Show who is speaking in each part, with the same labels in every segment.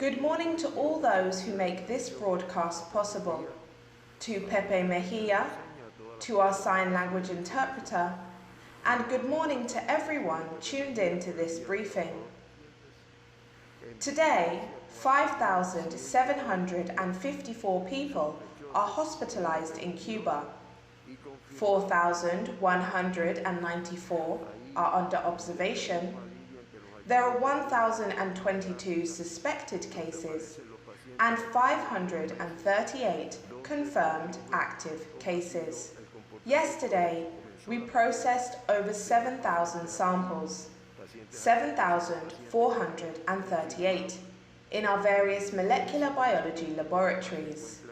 Speaker 1: Good morning to all those who make this broadcast possible, to Pepe Mejia, to our sign language interpreter, and good morning to everyone tuned in to this briefing. Today, 5,754 people are hospitalized in Cuba, 4,194 are under observation. There are 1,022 suspected cases and 538 confirmed active cases. Yesterday, we processed over 7,000 samples, 7,438 in our various molecular biology laboratories.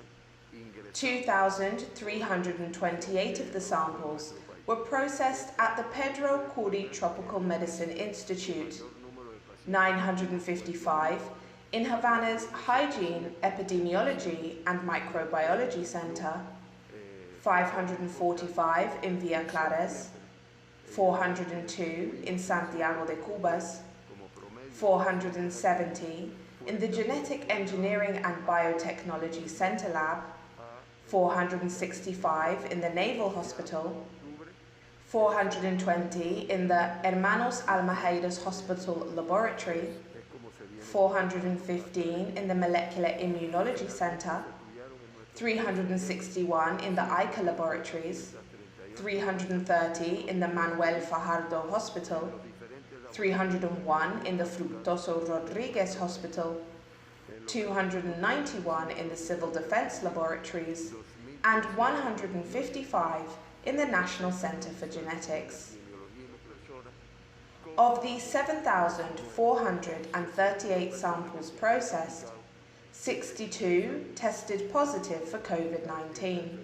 Speaker 1: 2,328 of the samples were processed at the Pedro Curi Tropical Medicine Institute, 955 in Havana's Hygiene, Epidemiology and Microbiology Center, 545 in Villa Clares, 402 in Santiago de Cubas, 470 in the Genetic Engineering and Biotechnology Center Lab, 465 in the Naval Hospital, 420 in the Hermanos Almajeiras Hospital Laboratory, 415 in the Molecular Immunology Center, 361 in the ICA laboratories, 330 in the Manuel Fajardo Hospital, 301 in the Fructuoso Rodriguez Hospital, 291 in the Civil Defense Laboratories, and 155 in the National Center for Genetics. Of the 7,438 samples processed, 62 tested positive for COVID-19.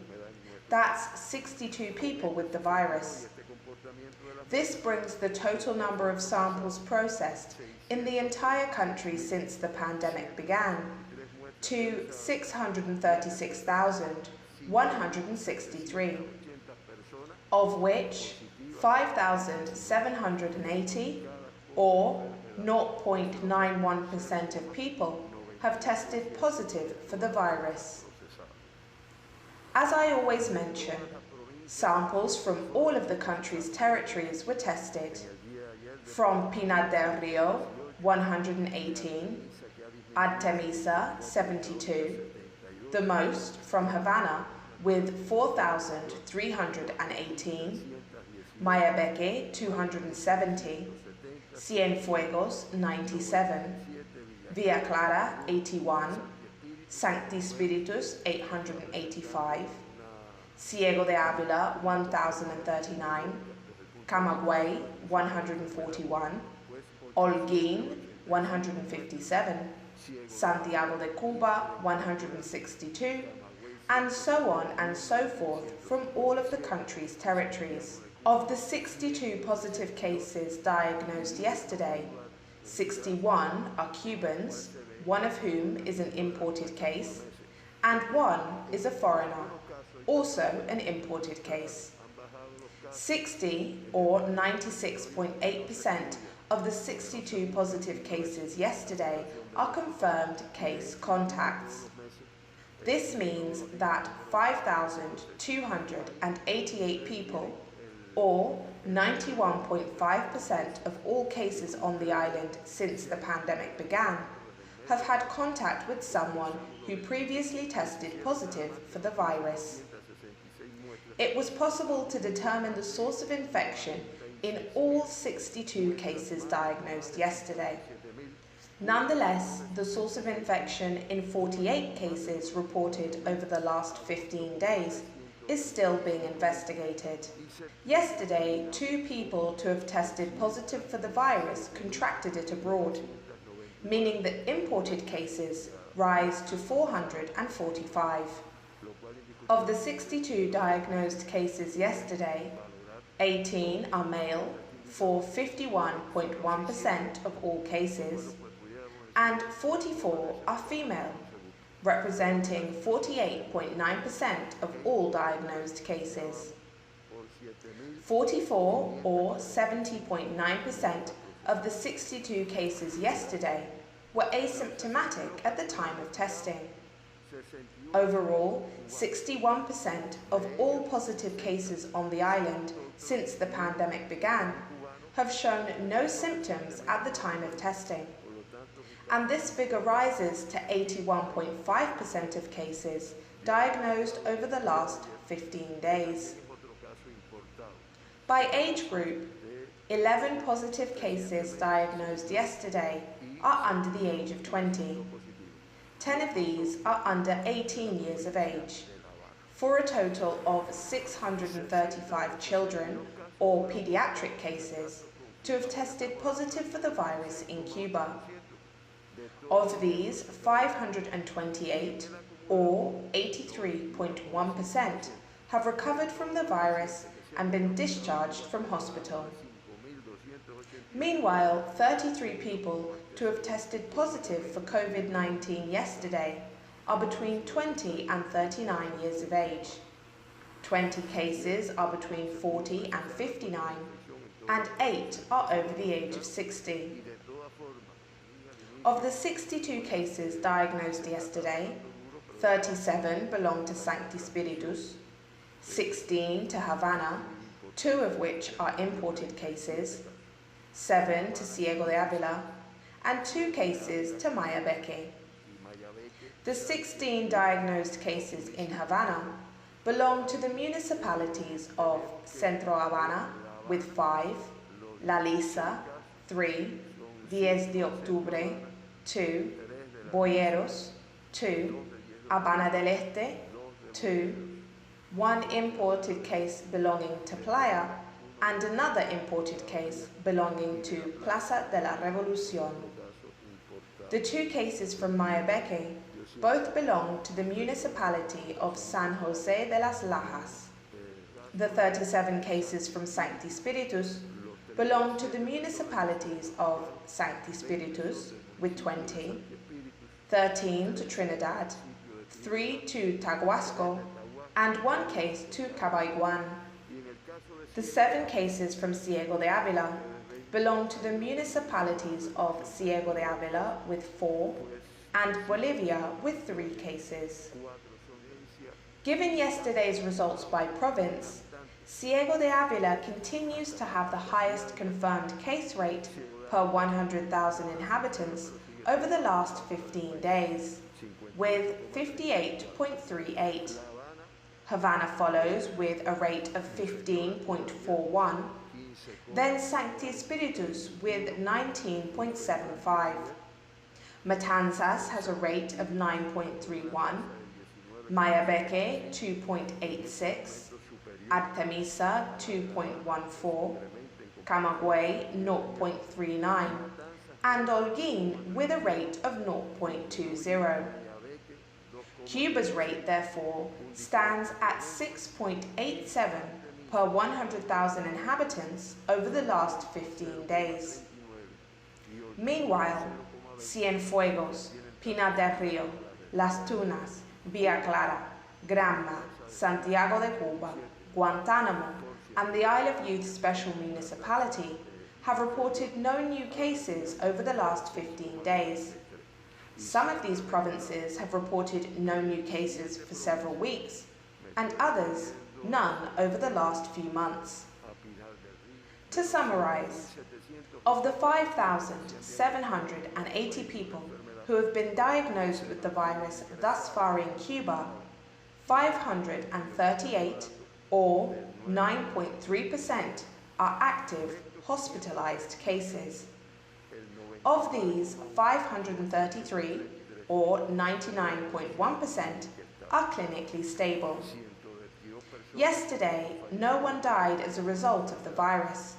Speaker 1: That's 62 people with the virus. This brings the total number of samples processed in the entire country since the pandemic began to 636,163, of which 5,780, or 0.91% of people, have tested positive for the virus. As I always mention, samples from all of the country's territories were tested. From Pinar del Rio, 118, Artemisa, 72, the most from Havana with 4,318, Mayabeque, 270, Cienfuegos, 97, Villa Clara, 81, Sancti Spiritus, 885, Ciego de Ávila, 1,039, Camagüey, 141, Holguín, 157, Santiago de Cuba, 162, and so on and so forth from all of the country's territories. Of the 62 positive cases diagnosed yesterday, 61 are Cubans, one of whom is an imported case, and one is a foreigner, also an imported case. 60, or 96.8% of the 62 positive cases yesterday are confirmed case contacts. This means that 5,288 people, or 91.5% of all cases on the island since the pandemic began, have had contact with someone who previously tested positive for the virus. It was possible to determine the source of infection in all 62 cases diagnosed yesterday. Nonetheless, the source of infection in 48 cases reported over the last 15 days is still being investigated. Yesterday, 2 people to have tested positive for the virus contracted it abroad, meaning that imported cases rise to 445. Of the 62 diagnosed cases yesterday, 18 are male for 51.1% of all cases, and 44 are female, representing 48.9% of all diagnosed cases. 44, or 70.9%, of the 62 cases yesterday were asymptomatic at the time of testing. Overall, 61% of all positive cases on the island since the pandemic began have shown no symptoms at the time of testing, and this figure rises to 81.5% of cases diagnosed over the last 15 days. By age group, 11 positive cases diagnosed yesterday are under the age of 20. 10 of these are under 18 years of age, for a total of 635 children or pediatric cases to have tested positive for the virus in Cuba. Of these, 528, or 83.1%, have recovered from the virus and been discharged from hospital. Meanwhile, 33 people to have tested positive for COVID-19 yesterday are between 20 and 39 years of age. 20 cases are between 40 and 59, and 8 are over the age of 60. Of the 62 cases diagnosed yesterday, 37 belong to Sancti Spiritus, 16 to Havana, 2 of which are imported cases, 7 to Ciego de Ávila, and 2 cases to Mayabeque. The 16 diagnosed cases in Havana belong to the municipalities of Centro Habana with 5, La Lisa 3, 10 de Octubre 2, Boyeros 2, Habana del Este 2, 1 imported case belonging to Playa, and another imported case belonging to Plaza de la Revolución. The 2 cases from Mayabeque both belong to the municipality of San José de las Lajas. The 37 cases from Sancti Spiritus belong to the municipalities of Sancti Spiritus with 20, 13 to Trinidad, 3 to Taguasco, and 1 case to Cabaiguán. The 7 cases from Ciego de Ávila belong to the municipalities of Ciego de Ávila with 4 and Bolivia with 3 cases. Given yesterday's results by province, Ciego de Ávila continues to have the highest confirmed case rate per 100,000 inhabitants over the last 15 days, with 58.38. Havana follows with a rate of 15.41, then Sancti Spiritus with 19.75. Matanzas has a rate of 9.31, Mayabeque 2.86, Artemisa 2.14, Camagüey 0.39, and Holguín with a rate of 0.20. Cuba's rate, therefore, stands at 6.87 per 100,000 inhabitants over the last 15 days. Meanwhile, Cienfuegos, Pinar del Río, Las Tunas, Villa Clara, Granma, Santiago de Cuba, Guantánamo, and the Isle of Youth Special Municipality have reported no new cases over the last 15 days. Some of these provinces have reported no new cases for several weeks, and others none over the last few months. To summarize, of the 5,780 people who have been diagnosed with the virus thus far in Cuba, 538, or 9.3%, are active hospitalized cases. Of these, 533, or 99.1%, are clinically stable. Yesterday, no one died as a result of the virus,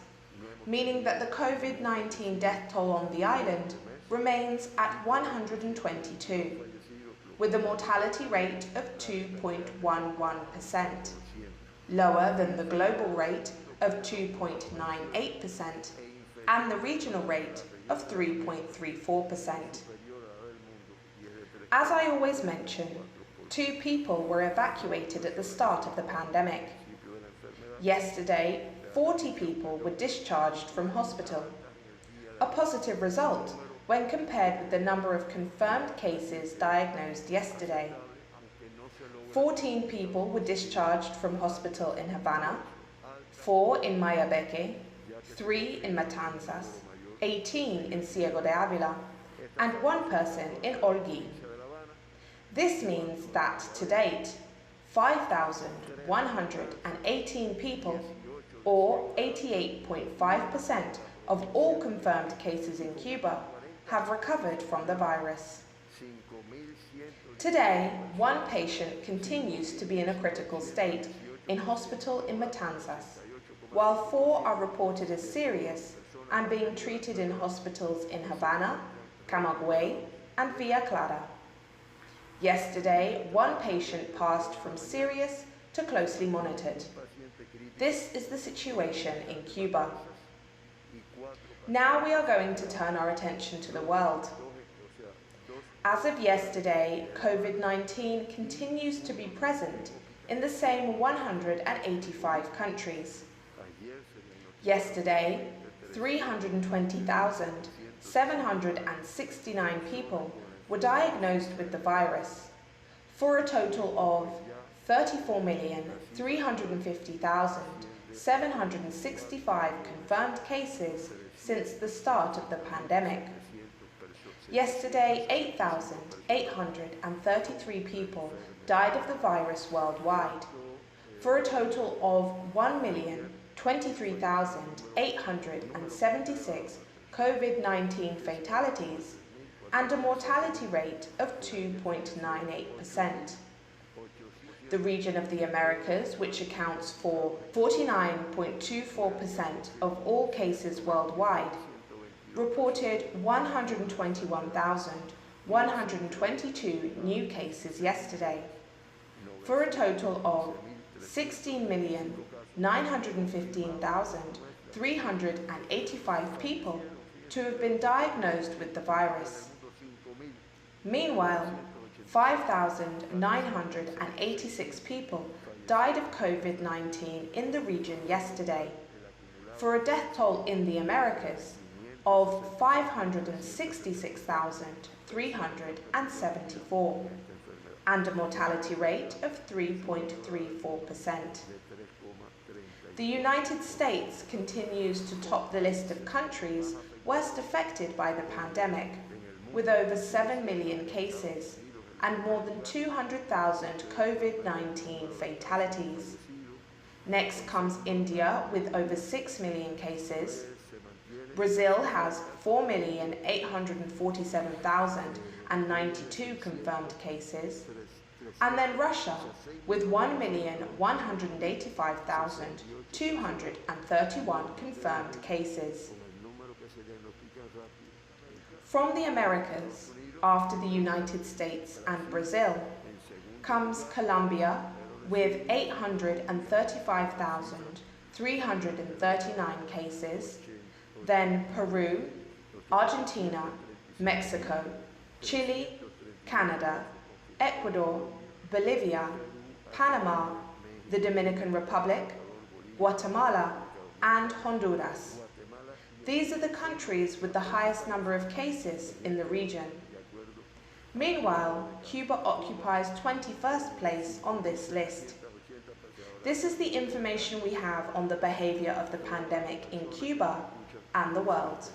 Speaker 1: meaning that the COVID-19 death toll on the island remains at 122, with a mortality rate of 2.11%, lower than the global rate of 2.98% and the regional rate of 3.34%. As I always mention, 2 people were evacuated at the start of the pandemic. Yesterday, 40 people were discharged from hospital, a positive result when compared with the number of confirmed cases diagnosed yesterday. 14 people were discharged from hospital in Havana, 4 in Mayabeque, 3 in Matanzas, 18 in Ciego de Ávila, and 1 person in Holguín. This means that, to date, 5,118 people, or 88.5% of all confirmed cases in Cuba, have recovered from the virus. Today, 1 patient continues to be in a critical state in hospital in Matanzas, while 4 are reported as serious and being treated in hospitals in Havana, Camagüey, and Villa Clara. Yesterday, 1 patient passed from serious to closely monitored. This is the situation in Cuba. Now we are going to turn our attention to the world. As of yesterday, COVID-19 continues to be present in the same 185 countries. Yesterday, 320,769 people were diagnosed with the virus, for a total of 34,350,765 confirmed cases since the start of the pandemic. Yesterday, 8,833 people died of the virus worldwide, for a total of 1,023,876 COVID-19 fatalities and a mortality rate of 2.98%. The region of the Americas, which accounts for 49.24% of all cases worldwide, reported 121,122 new cases yesterday, for a total of 16,915,385 people to have been diagnosed with the virus. Meanwhile, 5,986 people died of COVID-19 in the region yesterday, for a death toll in the Americas of 566,374 and a mortality rate of 3.34%. The United States continues to top the list of countries worst affected by the pandemic, with over 7 million cases and more than 200,000 COVID-19 fatalities. Next comes India with over 6 million cases. Brazil has 4,847,092 confirmed cases, and then Russia with 1,185,231 confirmed cases. From the Americas, after the United States and Brazil, comes Colombia with 835,339 cases, then Peru, Argentina, Mexico, Chile, Canada, Ecuador, Bolivia, Panama, the Dominican Republic, Guatemala, and Honduras. These are the countries with the highest number of cases in the region. Meanwhile, Cuba occupies 21st place on this list. This is the information we have on the behavior of the pandemic in Cuba and the world.